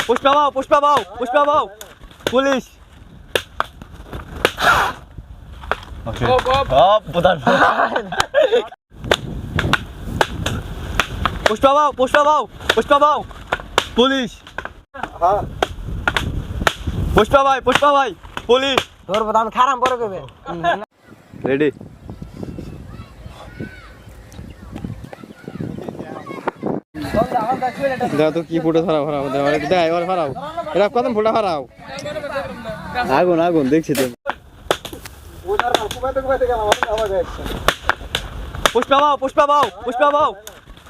পুষ্পা বাউ পুষ্পা বাউ পুষ্পা বাউ পুলিশ পুষ্পা বাউ পুষ্পা বাউ পুষ্পা বাউ পুলিশ পুষ্পা ভাই পুলিশ তোর বদাম খারাপ বড় করবে রেডি দাও তো কি ফুটো খারাপ খারাপ দেয় এবার খারাপ এটা কত ফুটা খারাপ আগুন আগুন দেখছি তো পুষ্পা বাউ পুষ্পা বাউ পুষ্পা বাউ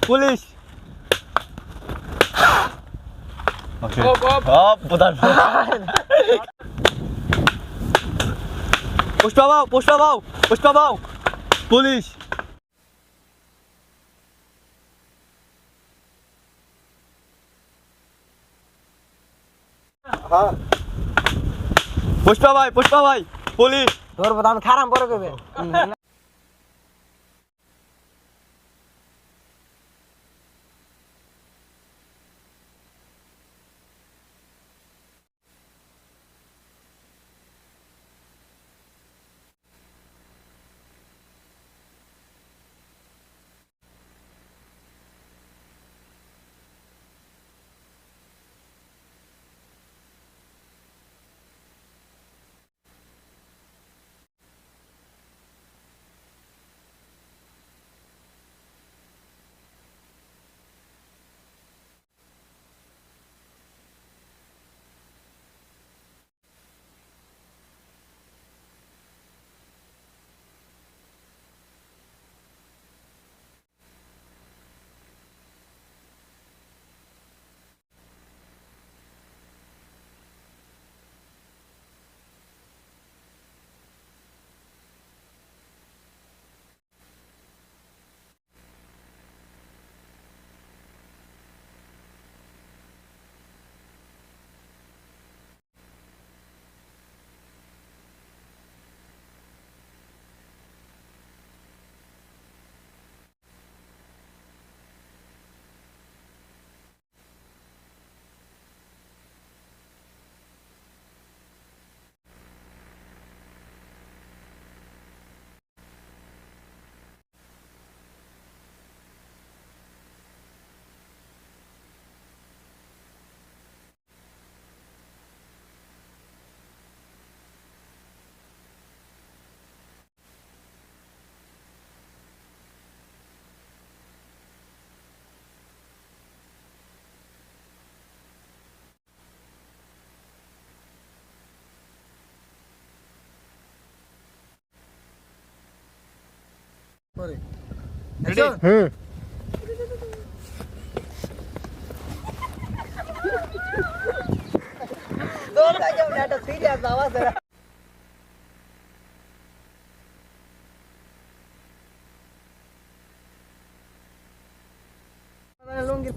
পুলিশ পুষ্পা বাউ পুষ্পা বাউ পুষ্পা বাউ পুলিশ পুষ্পা ভাই পুলিশ তোর বদাম খারাপ বড় করবে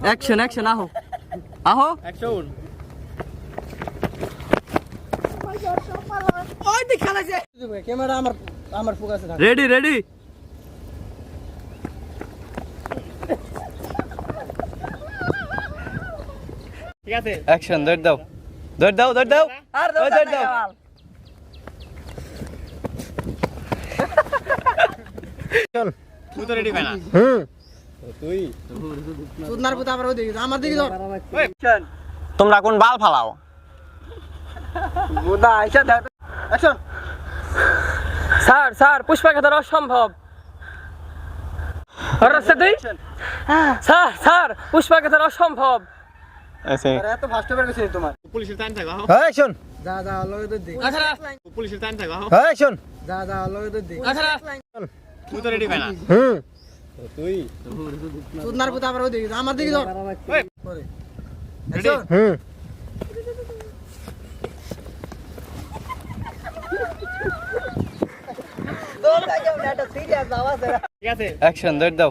অ্যাকশন অ্যাকশন আহো আহো অ্যাকশন ওই দিক খেলাছে ক্যামেরা আমার ফোকাসে থাকে রেডি রেডি ঠিক আছে অ্যাকশন ধর দাও আর ধর দাও তুই তো রেডি ভাই না তুই সুদনার পুতা আবার ওই দিকে আমার দিকে ধর তোমরা কোন বাল ফালাও মুদা আইসা ধর অ্যাকশন স্যার পুষ্পাকে ধরা অসম্ভব স্যার পুষ্পাকে ধরা অসম্ভব এত ফাস্ট ওভার গেছে তোমার পুলিশের টাইম থাকো অ্যাকশন যা লগে তো দিক পুলিশের টাইম থাকো অ্যাকশন যা লগে তো দিক তুই তো রেডি ভাই না তুই সুদনার পুতা আবার ওই দিকে আমার দিকে ধর রেডি ঠিক আছে অ্যাকশন ধর দাও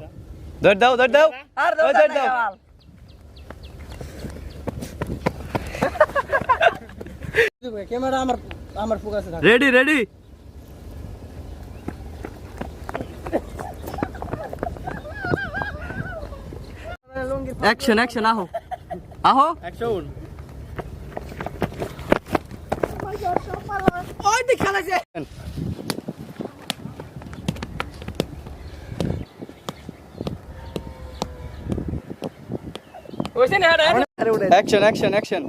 আর ধর দাও ক্যামেরা আমার ফোকাসে থাকে রেডি রেডি লুঙ্গির অ্যাকশন অ্যাকশন আহো আহো অ্যাকশন ওই দিক খেলাছে ওইছে না রে আরে উড়ে অ্যাকশন অ্যাকশন অ্যাকশন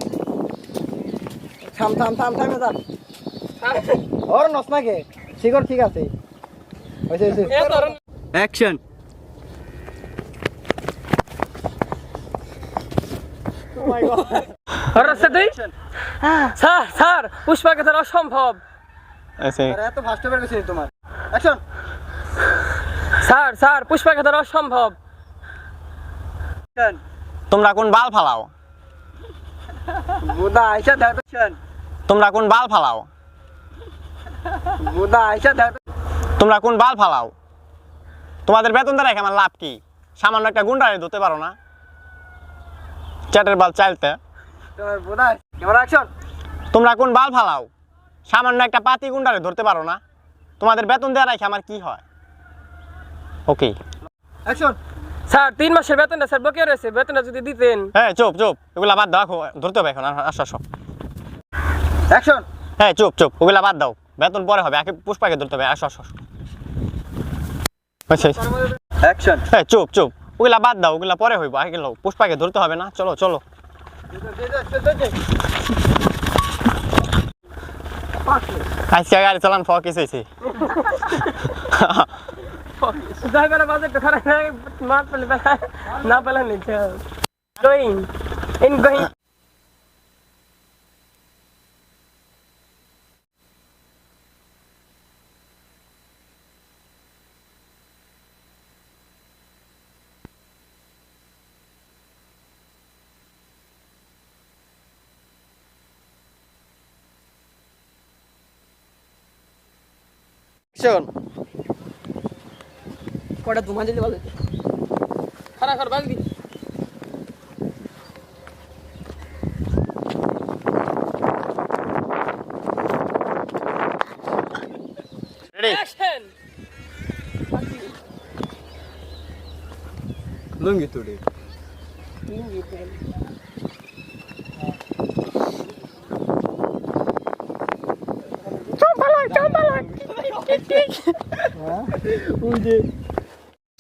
থাম থাম থাম থাম এবার ওর নস নাকি শিকর ঠিক আছে হইছে হইছে এ তোর অ্যাকশন রাস্তা দেই স্যার স্যার পুষ্পাকে ধরা অসম্ভব এসে আরে এত ফাস্ট বের গেছে তোমার অ্যাকশন স্যার স্যার পুষ্পাকে ধরা অসম্ভব তোমরা কোন বাল ফালাও বুদা আইসা দাও অ্যাকশন তোমরা কোন বাল ফালাও বুদা আইসা দাও তোমরা কোন বাল ফালাও তোমাদের বেতন দেয় আমার লাভ কি সামান্য একটা গুন্ডারে ধরতে পারো না চ্যাটের বাল চাইতে তোমার বুদা ক্যামেরা অ্যাকশন তোমরা কোন বাল ফালাও সামান্য একটা পাতি গুন্ডারে ধরতে পারো না তোমাদের বেতন দেওয়া রাখে আমার কি হয় ওকে অ্যাকশন স্যার 3 মাসের বেতনটা স্যার বকে রয়েছে বেতনটা যদি দিতেন হ্যাঁ চুপ চুপ ওগুলা বাদ দাও ধরতে হবে এখন আসো আসো অ্যাকশন হ্যাঁ চুপ চুপ ওগুলা বাদ দাও বেতন পরে হবে আগে পুষ্পাকে ধরতে হবে আসো আসো আসো। আচ্ছা অ্যাকশন হ্যাঁ চুপ চুপ ওগুলা বাদ দাও ওগুলা পরে হইব আগে লোক পুষ্পাকে ধরতে হবে না চলো চলো আজকে গাড়ি চালান ফকিস হয়েছে ড্রাইভারের বাজেট খারাপ নাই মার পেলে না পেলে নিচে গোয়িং ইন গোয়িং অ্যাকশন কোটা তোমার দিলে ভালো খারাপ খারাপ বাজ দি রেডি অ্যাকশন লুঙ্গি তুড়ি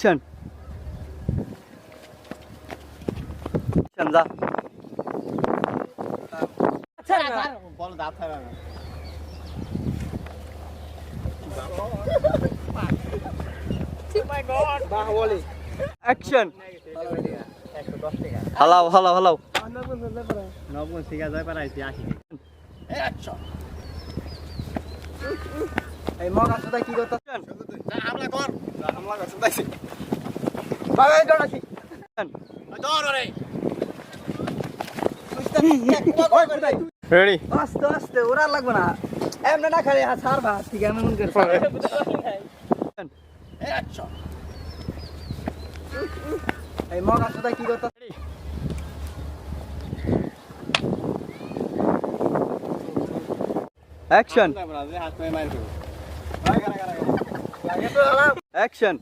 অ্যাকশন যা আচ্ছা বাহুবলী অ্যাকশন হালাও হালাও হালাও নবন শিখা যায় পারাইছি আসি এই মগ আসলে কি করতে হামলা কর হামলা কর শুনতাইছি বাগাই দাও নাকি ধর রে ওই করে দাই রেডি আস্তে আস্তে ওরা লাগবে না এমন না খালি হাসার ভাত ঠিক আমি মন করে এই মগ আসলে কি করতে অ্যাকশন হাত পায়ে মার দেব লাগে তো হালাম অ্যাকশন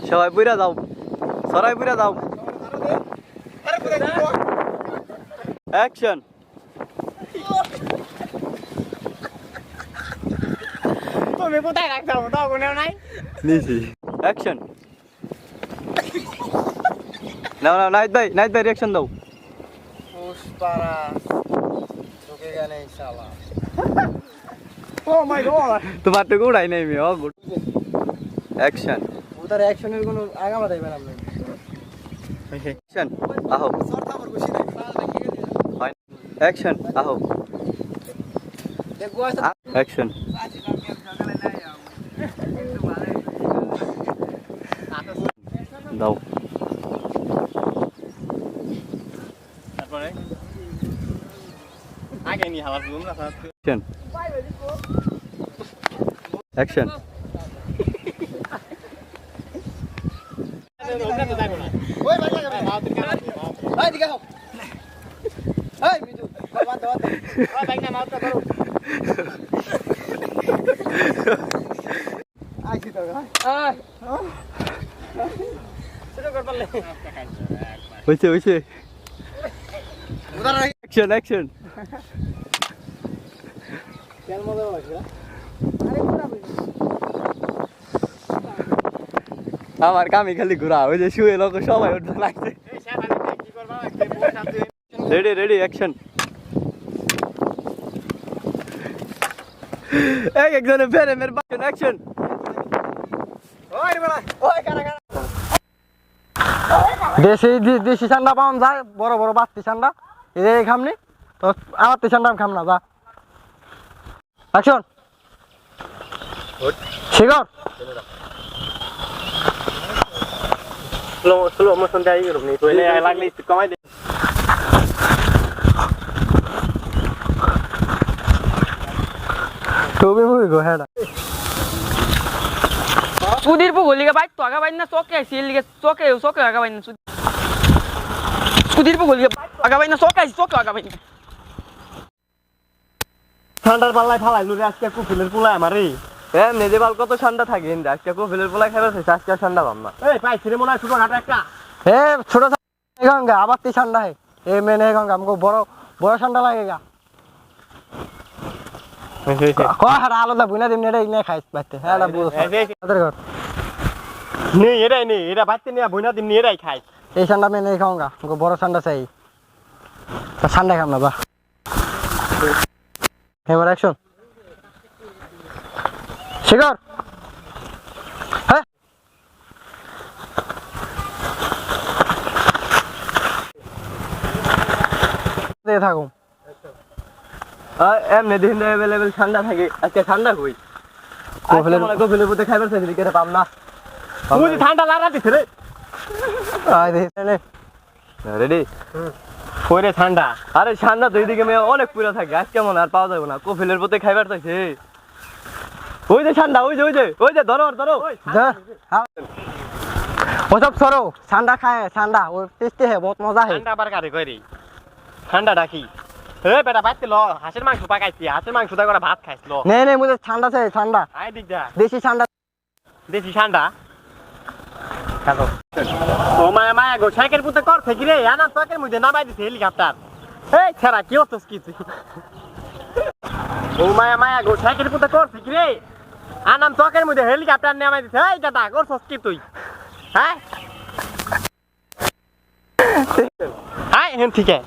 সবাই বুইরা দাও সরাই বুইরা দাও অ্যাকশন তুমি কোথায় রাখছো দাও কোনেও নাই নিছি অ্যাকশন নাও নাও নাইট ভাই রিঅ্যাকশন দাও পুষ্পারা তোকে গানে ইনশাআল্লাহ ও মাই গড তোমার তো গুড়াই নাই মি ও গুড অ্যাকশন ওটার অ্যাকশনের কোনো আগামা দেবেন আপনি অ্যাকশন আহো অ্যাকশন আহো দেখো অ্যাকশন দাও তারপরে আগে নি হালার বুম না অ্যাকশন অ্যাকশন ওই ভাই লাগে ভাই দিকে আও এই মিজু বাদ দাও ওই ভাই না মাউটা করো আইছি হইছে হইছে অ্যাকশন অ্যাকশন আমার কামি খালি ঘোরা ওই যে শুয়ে লোক সবাই উঠতে লাগছে রেডি রেডি অ্যাকশন একজনে ফেরে মেরে বাকি অ্যাকশন দেশি ঠান্ডা পাওয়া যায় বড় বড় বাস্তি ঠান্ডা এই খামনি তো আমার তো ঠান্ডা খাম না যা অ্যাকশন শিগর স্লো মোশন দেয় এরকম নেই তো এলে লাগলে একটু কমাই দে ছবি মুভি গো হ্যাঁ সুধীর পুগুলিকে বাইক তো আগা বাইন না চকে সিলিকে চকে আগা বাইন না সুধীর পুগুলিকে আগা বাইন না চকে আগা বাইন ঠান্ডার পাল্লায় ফালাই লুরে আজকে কুফিলের পোলায় আমারে এমনি যে বাল কত ঠান্ডা থাকে আজকে কফিলের পোলা খাইবার আজকে ঠান্ডা পাম না এই পাইছি রে মনে হয় ছোটখাটো একটা এ ছোট গঙ্গা আবার তি ঠান্ডা है ए मैंने गंगा हमको बड़ो बड़ा ठंडा लगेगा को हरा आलू बुना दिम नेडे इने खाइस बाते हेडा बुझ अदर घर নে এরাই নে এরা বাইতে নিয়া বইনা দিম নি এরাই খাই এই ঠান্ডা मैं नहीं खाऊंगा हमको बड़ा ठंडा चाहिए तो ठंडा खाना बा कैमरा एक्शन शिखर है दे থাকুম এমনি দিন অ্যাভেলেবল ঠান্ডা থাকে আজকে ঠান্ডা কই কফিলের মধ্যে খাইবার চাইছি কেটে পাম না তুই ঠান্ডা লাগা দিছ রে আই দে নে রেডি কইরে ঠান্ডা আরে ঠান্ডা তো এইদিকে মেয়ে অনেক পুরো থাকে আজকে মনে আর পাওয়া যাবে না কফিলের মধ্যে খাইবার চাইছে ওই যে ঠান্ডা ওই যে ধরো ধরো वो सब छोड़ो ठंडा खाए ठंडा वो टेस्टी है बहुत मजा है ঠান্ডা আবার কারে কইরি ঠান্ডা ডাকি এ বেটা বাইতে ল হাঁসের মাংস পাকাইছি হাঁসের মাংস দা করে ভাত খাইছ ল नहीं नहीं मुझे ठंडा चाहिए ठंडा আই দিক যা देसी ठंडा দেশি ঠান্ডা খাও ও মায়া গো সাইকেল পুতে কর থেকে রে আনা চকের মধ্যে নামাই দিছে হেলিকপ্টার এই ছাড়া কি হতো কি তুই ও মায়া গো সাইকেল পুতে কর থেকে রে আনাম চকের মধ্যে হেলিকপ্টার নামাই দিছে এই দাদা করছস কি তুই হ্যাঁ হ্যাঁ হেন ঠিক আছে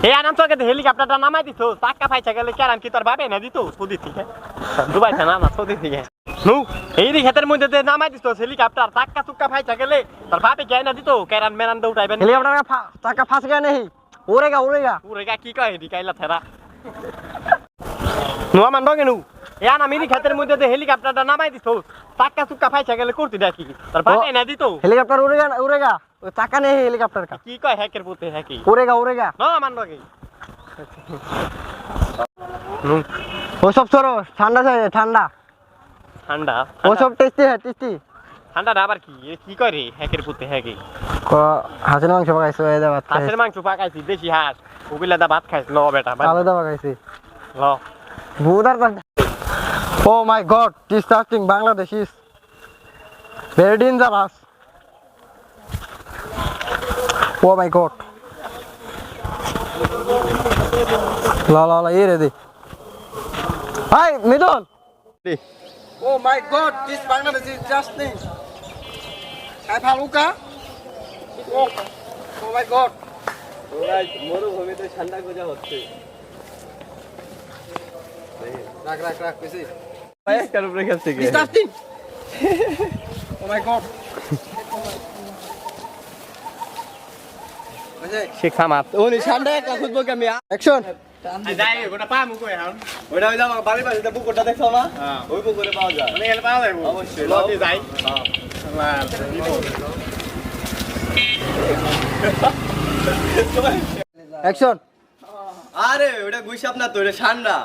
এই আনাম চকে হেলিকপ্টারটা নামাই দিছো চাক্কা ফাইছা গেলে কেরাম কি তোর বাবে না দিত সৌদি থেকে দুবাই না না সৌদি থেকে নু এই দি ক্ষেতের মধ্যে নামাই দিছো হেলিকপ্টার চাক্কা চুক্কা ফাইছা গেলে তোর বাপে কে না দিত কেরান মেরান দৌড়াইবেন हेलीकॉप्टर का चक्का फंस गया नहीं उड़ेगा उड़ेगा পুরে গা কি কয় দি কাইলা থেরা নো মান ডগে নু এ আনা মিরি ক্ষেতের মধ্যে হেলিকপ্টারটা নামাই দিছো চাক্কা চুক্কা ফাইছা গেলে করতে দেখি তোর বাপে না দিত हेलीकॉप्टर उड़ेगा उड़ेगा वो चक्का नहीं है हेलीकॉप्टर का কি কয় হ্যাকের পুতে হ্যাকি उड़ेगा उड़ेगा নো মান ডগে वो सब छोड़ो ठंडा चाहिए ठंडा ঠান্ডা वो सब टेस्टी है टेस्टी ঠান্ডা আবার কি এ কি কয় রে হ্যাকের পুতে হ্যাকি को हासिल मांग सब खाइছো এই দাবাত হাঁসের মাংস পাকাইছি দেশি হাঁস ওগুলা দা ভাত খাইছ ল বেটা আলাদা দাবা খাইছি ল বুদার oh my god disgusting Bangladesh is very dangerous oh my god লা লা লা ये दे हाय मिदुन Oh my god, this Bangladesh is just thing. I Faluka. Oh my god. মরুভূমিতে ঠান্ডা গোজা হচ্ছে Rak, busy. একটার উপরে খেলছে কি Disgusting. Oh my god. শিক্ষা মাত ওনি ঠান্ডা একটা খুঁজবো কি আমি Action. যাই গোটা পা মুকো এখন ওইটা ওই যে আমার বাড়ির পাশে যে পুকুরটা দেখছো না ওই পুকুরে পাওয়া যায় মানে এল পাওয়া যাইবো অবশ্যই। লতি যাই Action. আরে ওটা গুইসাপ না তো এটা ঠান্ডা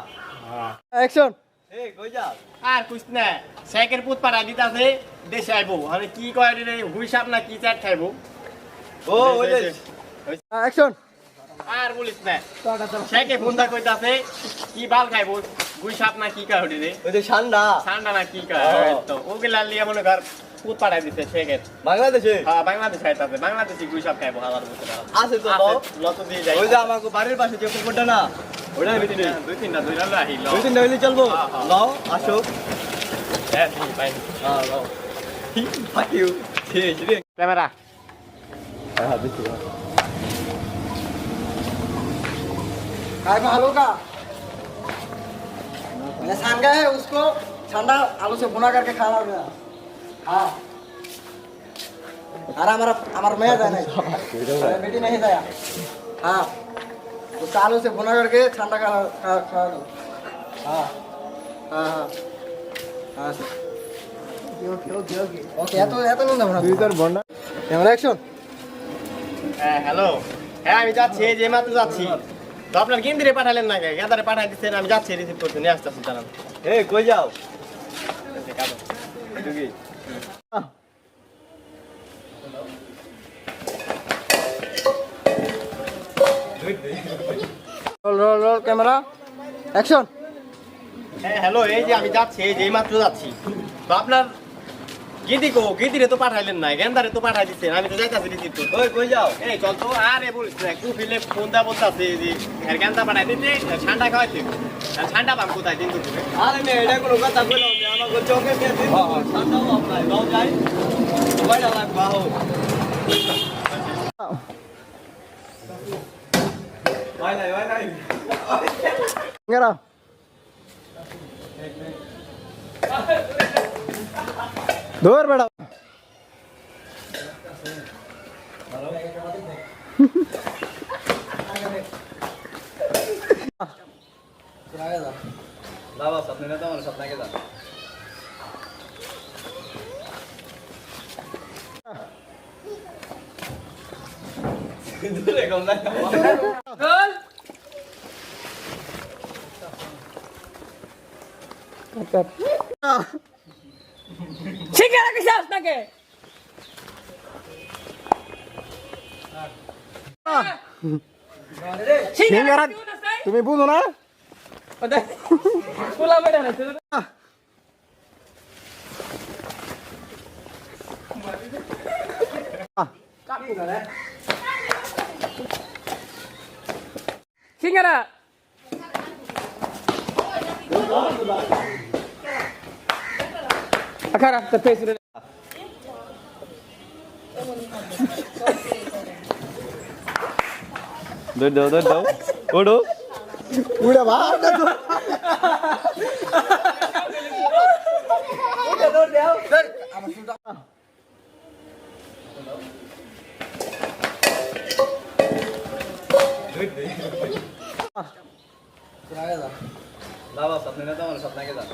Action. এই কই যা আর কুছ না সাইকেল পুত পাড়া দিতাছে দেশে আইবো আরে কি কয় রে হুইসাব না কি চাট খাইবো ও ওই যে Action. আর বলিস না সাইকেল ফোনটা কইতাছে কি বাল খাইবো গুই সাপ না কি কাউরি রে ওই যে ঠান্ডা ঠান্ডা না কি কাউরি তো ওগুলা লিয়ে মনে কর পুত পাড়াই দিতে শেখের বাংলাদেশে হ্যাঁ বাংলাদেশে আছে বাংলাদেশি গুই সাপ খাইবো হালার মতো আছে তো তাও লত দিয়ে যাই ওই যে আমাকে বাড়ির পাশে যে পুকুরটা না ওটা ভিতরে দুই তিনটা দুই লাল আহিল দুই তিনটা হইলে চলবো লও আসো হ্যাঁ ভাই হ্যাঁ লও থ্যাংক ইউ ঠিক রে ক্যামেরা হ্যাঁ দেখি काय भालू का मैंने सांगा है उसको ठंडा आलू से भुना करके खाना होगा हाँ अरे हमारा हमारा मैं जाना है बेटी नहीं जाया हाँ तो आलू से भुना करके ठंडा खा खा दो हाँ हाँ हाँ हाँ ओके এত নুন দাও না দুই তার বন্ডা ক্যামেরা অ্যাকশন হ্যাঁ হ্যালো হ্যাঁ আমি যাচ্ছি এই যে মাত্র যাচ্ছি তো আপনার কেন্দ্রে পাঠালেন না গেদারে পাঠাই দিচ্ছেন আমি যাচ্ছি রিসিভ করতে নিয়ে আসতেছি জানান এই কই যাও roll roll roll camera action হ্যাঁ হ্যালো এই যে আমি যাচ্ছি এই যে এই মাত্র যাচ্ছি তো আপনার গিদিরে তো পাঠাইলেন না গেন্দারে তো পাঠাই দিচ্ছেন আমি তো যাইতাছি রিসিভ করতে ওই কই যাও এই চল তো আরে বলিস না একটু ফিলে ফোন দা বলতাছে যে এর গেন্দা পাঠাই দিতে ঠান্ডা খাওয়াইতে ঠান্ডা পাম কোথায় দিন দুপুরে আরে মে এটা কোনো কথা কইলাম না আমাকে চোখে দিয়ে দিন ঠান্ডা আপনার লও যাই কয়টা লাগবে আও ভাই নাই कैमरा दूर बेटा লাভ আপনি না তো আমার সাথে লাগে যান দূরে কম না रोल সিঙ্গারা কি সাস নাকি সিঙ্গারা तुम्हें बुझो ना পোলা মেরে না সিঙ্গারা আখারা তো ফেস রে দৌড় দাও ওড়ো उड़ा बाहर का तो লাভ আপনি না তো আমার সাথে লাগে যান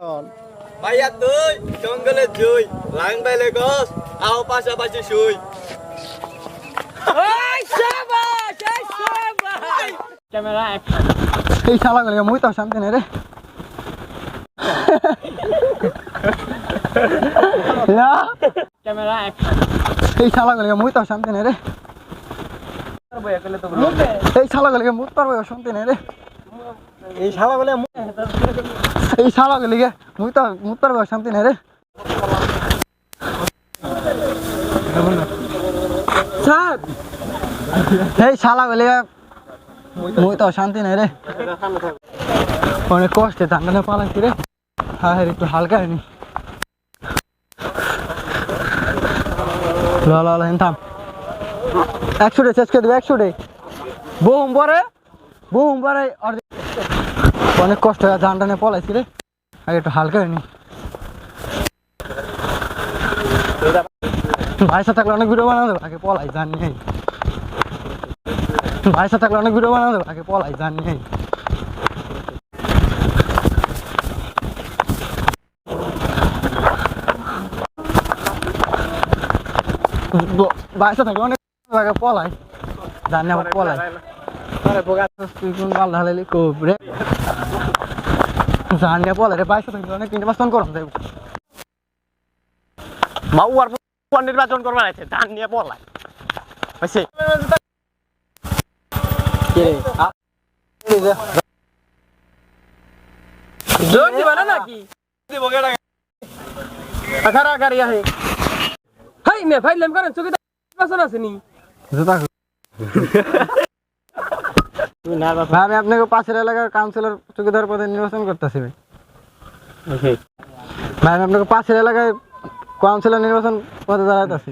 रोल ভাইয়া তুই জঙ্গলে জুই লাং বাইলে গস আও পাশাপাশি শুই ওই শাবাশ এই শাবাশ ক্যামেরা অ্যাকশন এই শালা গলে মুই তো শান্তি নেই রে না ক্যামেরা অ্যাকশন এই শালা গলে মুই তো শান্তি নেই রে এই শালা গলে মুত পারবো শান্তি নেই রে এই শালা গলে এই শালা গলে মুই তো মুত পারবো শান্তি নেই রে স্যার এই শালা গলে মুই তো শান্তি নেই রে অনেক কষ্টে ধান্ডা পালাইছি রে হ্যাঁ একটু হালকা হয়নি ল ল থাম 100 ডে শেষ করে দেবে 100 ডে বুম পরে অনেক কষ্ট হয় ধান টানে পলাইছি রে আগে একটু হালকা হয়নি ভাইসা থাকলে অনেক ভিডিও বানানো দেবো আগে পলাই জান নেই ভাইসা থাকলে অনেক ভিডিও বানানো দেবো আগে পলাই জান নেই ভাইসা থাকলে অনেক আগে পলাই জান নেই আবার পলাই তুই কোন মাল ঢালাইলি কোবরে জান নেই পলাই রে ভাইসা থাকলে অনেক 3 মাস করম যাইব মাউয়ার নির্বাচন করবার আছে ধান নিয়ে পড়লাই হয়েছে জোর দিবা না নাকি আখারা গাড়ি আছে হাই মে ফাইলাম করেন চোখে বাসন আছে নি জুতা তুই নার্ভাস ভাই আমি আপনাকে পাশের এলাকার কাউন্সিলর চৌকিদার পদে নির্বাচন করতেছি ভাই হয়েছে ভাই আমি আপনাকে পাশের এলাকায় কাউন্সিলর নির্বাচন পদে দাঁড়াইতেছি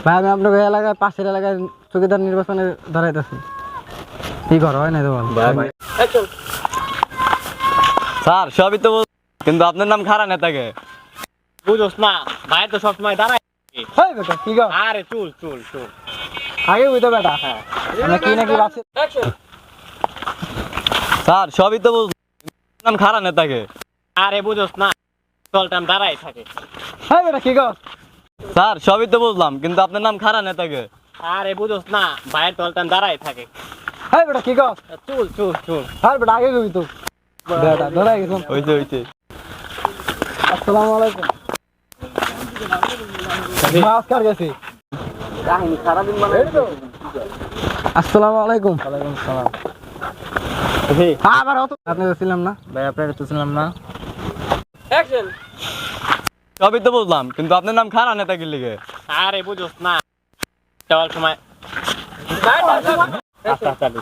ভাই আমি আপনাকে এলাকায় পাশের এলাকায় চৌকিদার নির্বাচনে দাঁড়াইতেছি কি কর হয় না তো বল একদম স্যার সবই তো কিন্তু আপনার নাম খারাপ নেতাকে বুঝোস না ভাই তো সবসময় দাঁড়ায় হেই বেটা কি কর আরে চুল চুল চুল আগে বুঝতে বেটা আমরা কি নাকি ভাবছি অ্যাকশন স্যার সবই তো নাম খারাপ নেতাকে আরে বুঝোস না চলটাম দাঁড়াই থাকে হেই বেটা কি কর স্যার সবই তো বুঝলাম কিন্তু আপনার নাম খারাপ নেতাকে আরে বুঝোস না ভাইয়ের চলটাম দাঁড়াই থাকে হেই বেটা কি কর চুল চুল চুল আর বেটা আগে কবি তো বেটা ধরাই গেছ হইছে হইছে আসসালামু আলাইকুম নমস্কার গেছি আসসালামু আলাইকুম ওয়ালাইকুম সালাম আবার আপনি তো ছিলাম না ভাই আপনার তো ছিলাম না অ্যাকশন সবই তো বুঝলাম কিন্তু আপনার নাম খারাপ নেতাকে লিখে আরে বুঝোস না চল সময় আস্তে আস্তে আস্তে।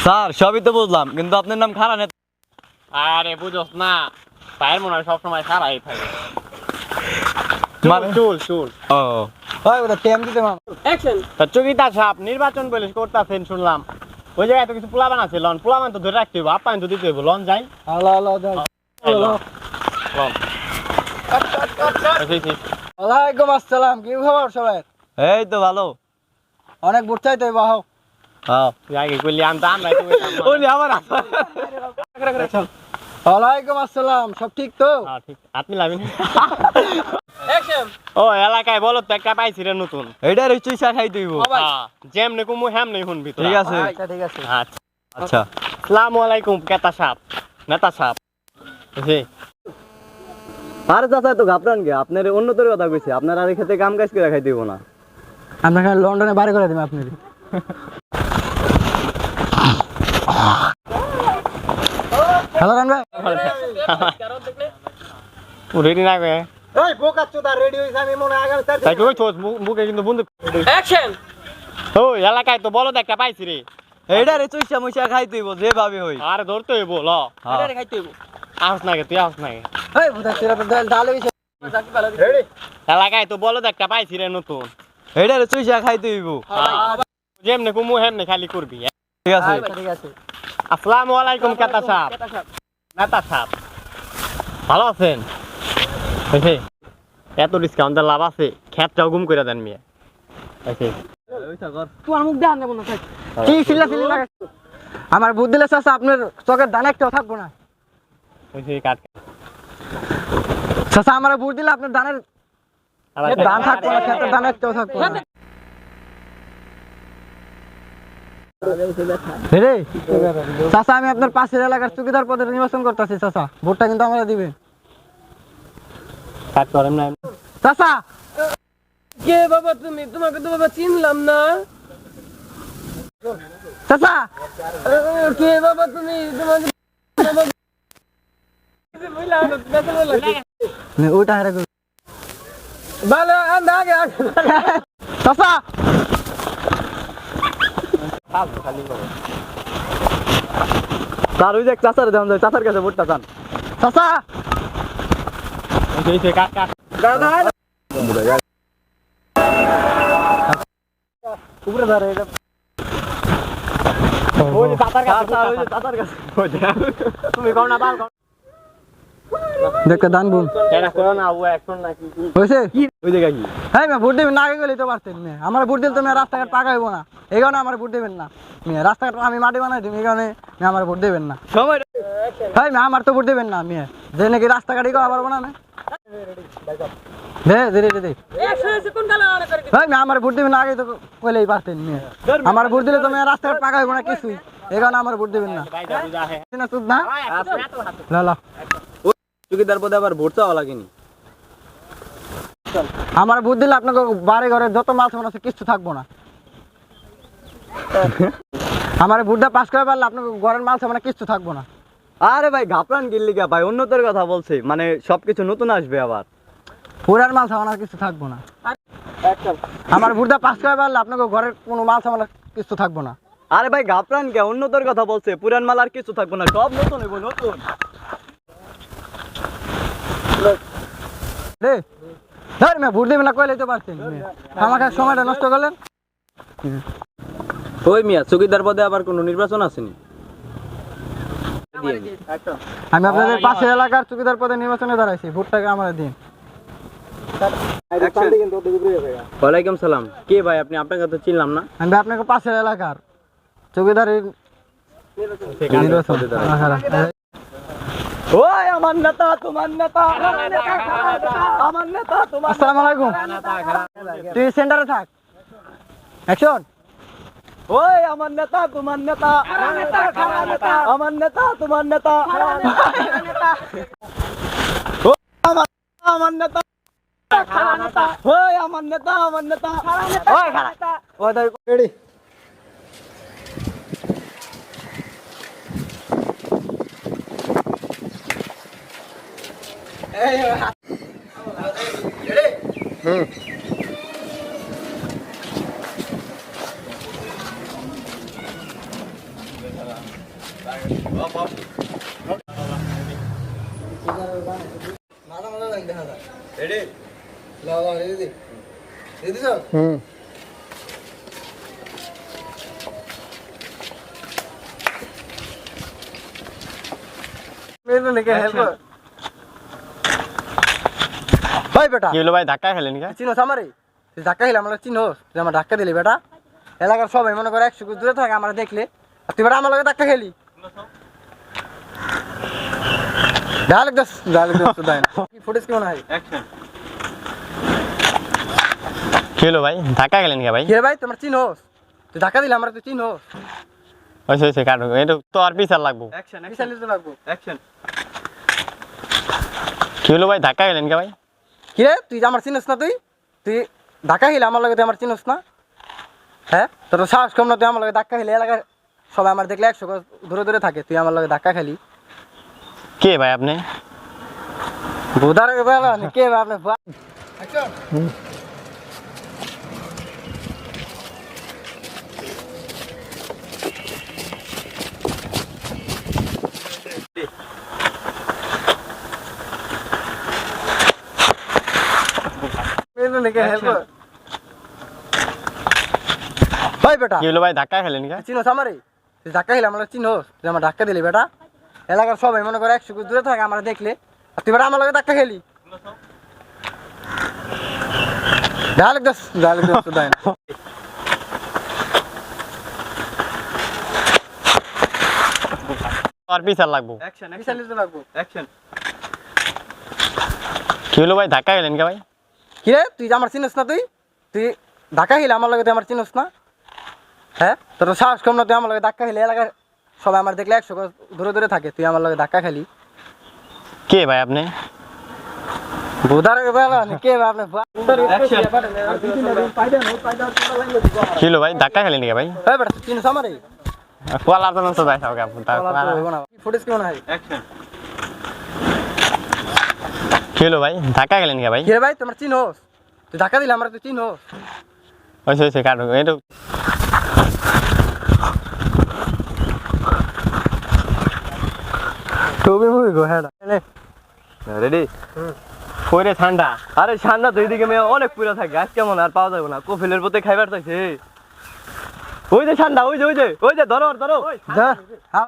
স্যার সবই তো বুঝলাম কিন্তু আপনার নাম খারাপ নেতা আরে বুঝোস না ভাইয়ের মনে হয় সবসময় খারাই থাকে মানে- চুল চুল ও ওই ওটা টেম দিতে মা অ্যাকশন তা চকিতা সাহেব নির্বাচন বলে করতেছেন শুনলাম ওই জায়গায় তো কিছু পোলাবান আছে লন পোলাবান তো ধরে রাখতে হইব আপ্যায়ন তো দিতে হইব লন যাই আল্লাহ আল্লাহ লন ওয়ালাইকুম আসসালাম কি খবর সবাই এই তো ভালো অনেক বুট চাইতে বাহ হ্যাঁ তুই আগে কইলি আমরা তো ওলি আমার ওয়ালাইকুম আসসালাম সব ঠিক তো হ্যাঁ ঠিক হাত মিলাবি না অ্যাকশন ও এলাকায় বলো তো একটা পাইছি রে নতুন এইটার চুইসা খাই দিব যেমনে কুমু হেমনে শুনবি তোরা। ঠিক আছে আচ্ছা ঠিক আছে আচ্ছা আচ্ছা আসসালামু আলাইকুম কেতা সাহেব নেতা সাহেব জি আরে চাচা তো ঘাবড়ান গে আপনার উন্নতর কথা কইছি আপনার আর খেতে কাম কাজ করে খাই দিব না আপনাকে লন্ডনে বাড়ি করে দিবেন আপনি হ্যালো রান ভাই রেডি না গে এই বোকা চোদা রেডি হইছে আমি মনে আগামী তাই কই ছোস মুখে কিন্তু বন্ধু অ্যাকশন ও এলাকায় তো বলো একটা পাইছি রে এইটার চুইসা মুইসা খাই দিব যেভাবে হই আরে ধরতে হইব ল হ্যাঁ। খাইতে হইব আস না গে তুই আস না গে এই বুদা চিরা তো ডালে হইছে রেডি এলাকায় তো বলো একটা পাইছি রে নতুন এইটার চুইসা খাই দিব যেমনে কুমু হেমনে খালি করবি ঠিক আছে ঠিক আছে আসসালামু আলাইকুম কেতা সাহেব নেতা সাহেব ভালো আছেন বুঝছি এত ডিসকাউন্ট লাভ আছে খেতটাও গুম করে দেন মিয়া আচ্ছা তোমার মুখ দেখান দেব না কি সিলা সিলি লাগা আমার বুদ্ধি দিলে চাচা আপনার চোখের দানা একটাও থাকবো না বুঝছি কাট চাচা আমার বুদ্ধি দিলে আপনার দানের দান থাকবো না ক্ষেতের দানা একটাও থাকবো না রে চাচা আমি আপনার পাশের এলাকার চৌকিদার পদে নির্বাচন করতেছি চাচা ভোটটা কিন্তু আমরা দিবেন কাট করেন না চাচা কে বাবা তুমি তোমাকে তো বাবা চিনলাম না চাচা কে বাবা তুমি তোমাকে ওইটা হারে ভালো আগে আগে চাচা স্যার ওই যে চাচার দাম চাচার কাছে ভোটটা চান চাচা বুঝছি কাট কাট উপরে ধরে এটা ওই যে চাচার কাছে স্যার ওই যে চাচার কাছে তুমি কও না বাল দেখতে দান বোন কেন করো না ও এখন নাকি হয়েছে ওই জায়গায় কি হ্যাঁ মেয়ে ভোট দেবেন না আগে গেলেই তো পারতেন মেয়ে আমার ভোট দিলে তো মেয়ে রাস্তাঘাট পাকা হইব না এই কারণে আমার ভোট দেবেন না মেয়ে রাস্তাঘাট আমি মাটি বানাই দিই এই কারণে মেয়ে আমার ভোট দেবেন না সময় হ্যাঁ মেয়ে আমার তো ভোট দেবেন না মেয়ে যে নাকি রাস্তাঘাটই করা পারবো না দে ধীরে ধীরে 100 সেকেন্ড কালা অন করে হ্যাঁ মেয়ে আমার ভোট দেবেন না আগে তো কইলেই পারতেন মেয়ে আমার ভোট দিলে তো মেয়ে রাস্তাঘাট পাকা হইব না কিছুই এই কারণে আমার ভোট দেবেন না ভাই যা বুঝা হে না সুদ না লা লা চুকিদার পদে আবার ভোট চাওয়া লাগেনি আমার বুদ্ধি দিলে আপনাকে বাড়ি ঘরে যত মাল সামান আছে কিছু থাকবো না। আমার বুদ্ধা পাস করে পারলে আপনাকে ঘরের মাল সামান কিছু থাকবো না। আরে ভাই ঘাপড়ান গিল্লিগা ভাই, উন্নতের কথা বলছি, মানে সবকিছু নতুন আসবে আবার। পুরার মাল সামান আর কিছু থাকবো না। আমার বুদ্ধা পাস করে পারলে আপনাকে ঘরের কোনো মাল সামান কিছু থাকবো না। আরে ভাই ঘাপড়ান কে, উন্নতের কথা বলছে, পুরান মাল আর কিছু থাকবো না, সব নতুন হইব নতুন। রে ধর মেয়ে ভোট দেবেন না কইলে তো পারছেন, আমাকে সময়টা নষ্ট করলেন। ওই মিয়া চৌকিদার পদে আবার কোনো নির্বাচন আসেনি? আমি আপনাদের পাশের এলাকার চৌকিদার পদে নির্বাচনে দাঁড়াইছি, ভোটটাকে আমার দিন। ওয়ালাইকুম সালাম। কে ভাই আপনি? আপনাকে তো চিনলাম না। আমি আপনাকে পাশের এলাকার চৌকিদারের নির্বাচন। ওই আমার নেতা, তোমার নেতা, আমার নেতা, তোমার। আসসালামু আলাইকুম। তুই সেন্টারে থাক। অ্যাকশন। ওই আমার নেতা, তোমার নেতা, আমার নেতা, তোমার নেতা, আমার নেতা, ওই আমার নেতা, আমার নেতা, ওই খারাপ। ওই দাই রেডি। রেডি? Ready sir. মেরে লেগে হেল্প। ভাই বেটা কি হলো ভাই, ধাক্কা খেলেন কে? চিনোস আমারে? তুই ধাক্কা খেলে আমরা চিনোস? তুই আমার ধাক্কা দিলি বেটা। এলাকার সবাই মনে করে 100 গজ দূরে থাকে আমরা দেখলে, আর তুই বেটা আমার লগে ধাক্কা খেলি। ডায়লগ দস তো দেন। কি ফুটেজ কেমন হয়? অ্যাকশন। কি হলো ভাই, ধাক্কা খেলেন কে ভাই? কে ভাই তোমার চিনোস? তুই ধাক্কা দিলি আমরা তুই চিনোস? হয়েছে কাটো, এটা তো আর বিচার লাগবো। অ্যাকশন, বিশাল দিতে লাগবো। অ্যাকশন। কি হলো ভাই, ধাক্কা খেলেন কে ভাই? কি রে তুই আমার চিনোস না? তুই ধাক্কা খেলে আমার লগে তুই আমার চিনোস না? হ্যাঁ তোর তো সাহস কম না, তুই আমার লগে ধাক্কা খেলে এলাকার সবাই আমার দেখলে 100 গজ দূরে দূরে থাকে, তুই আমার লগে ধাক্কা খেলি। কে ভাই আপনি? বুধার বেলা কে ভাই আপনি? ভাই বেটা কি হলো ভাই, ধাক্কা খেলেন কে? চিনোস আমারে? তুই ধাক্কা খেলে আমার চিনোস? তুই আমার ধাক্কা দিলি বেটা। এলাকার সবাই মনে করে 100 গজ দূরে থাকে আমরা দেখলে, আর তুই বেটা আমার লগে ধাক্কা খেলি। ডায়লগ দস তো দেন। আর বিচার লাগবো। অ্যাকশন, বিশাল দিতে লাগবো। অ্যাকশন। কি হলো ভাই, ধাক্কা খেলেন কে ভাই? কি রে তুই আমার চিনোস না? তুই ধাক্কা খেলে আমার লগে তুই আমার চিনোস না? হ্যাঁ তোর তো সাহস কম না, তুই আমার লগে ধাক্কা খেলে এলাকার সবাই আমার দেখলে 100 গজ দূরে দূরে থাকে, তুই আমার লগে ধাক্কা খেলি। কে ভাই আপনি? বুধার বেলা কে ভাই আপনি? কি হলো ভাই, ধাক্কা খেলেন কে ভাই? ভাই বেটা তুই চিনোস আমারে? কোয়ালার তো নষ্ট ভাই সব ফুটেজ কেমন হয়? অ্যাকশন। কি হলো ভাই, ধাক্কা খেলেন কে ভাই? কে ভাই তোমার চিনোস? তুই ধাক্কা দিলি আমরা তুই চিনোস? হয়েছে কাটো, এটা তুমি মুভি গো হ্যাঁ রেডি? কইরে ঠান্ডা। আরে ঠান্ডা তো এইদিকে মেয়ে অনেক পুরা থাকে, আজ কেমন আর পাওয়া যাবে না, কফিলের পথে খাইবার চাইছে। ওই যে ঠান্ডা, ওই যে ধরো। যা